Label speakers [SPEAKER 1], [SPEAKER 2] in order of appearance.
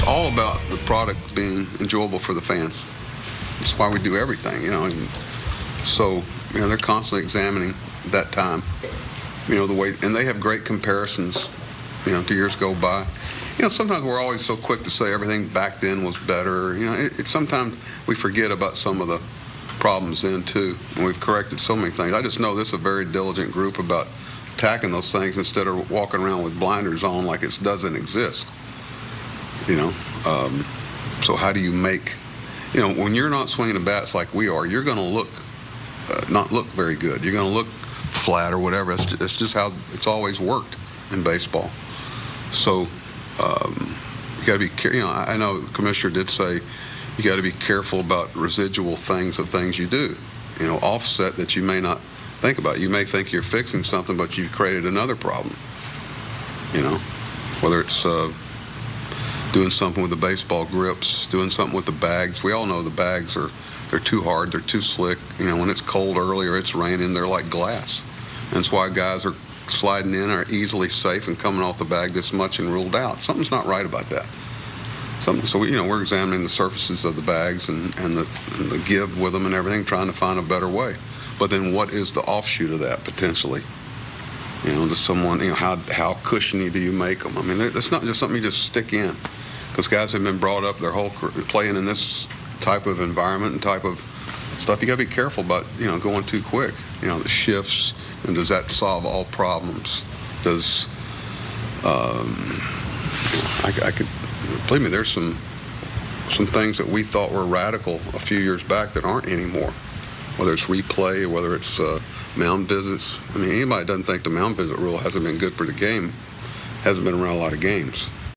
[SPEAKER 1] all about the product being enjoyable for the fans. That's why we do everything, And so, they're constantly examining that time, the way, and they have great comparisons, to years go by. Sometimes we're always so quick to say everything back then was better. Sometimes we forget about some of the problems then too, and we've corrected so many things. I just know this is a very diligent group about attacking those things instead of walking around with blinders on like it doesn't exist. So how do you make, when you're not swinging the bats like we are, you're going to not look very good. You're going to look flat or whatever. It's just how it's always worked in baseball. So you got to be careful. I know the commissioner did say you got to be careful about residual things of things you do. Offset that you may not think about. You may think you're fixing something, but you've created another problem. Whether it's doing something with the baseball grips, doing something with the bags. We all know the bags they're too hard, they're too slick. When it's cold early or it's raining, they're like glass. And that's why guys are sliding in are easily safe and coming off the bag this much and ruled out. Something's not right about that. So we're examining the surfaces of the bags and the give with them and everything, trying to find a better way. But then what is the offshoot of that potentially? To someone, how cushiony do you make them? I mean, it's not just something you just stick in, because guys have been brought up their whole career playing in this type of environment and type of stuff. You got to be careful about going too quick. The shifts, and does that solve all problems? Does I could believe me, there's some things that we thought were radical a few years back that aren't anymore. Whether it's replay, whether it's mound visits. I mean, anybody that doesn't think the mound visit rule hasn't been good for the game hasn't been around a lot of games.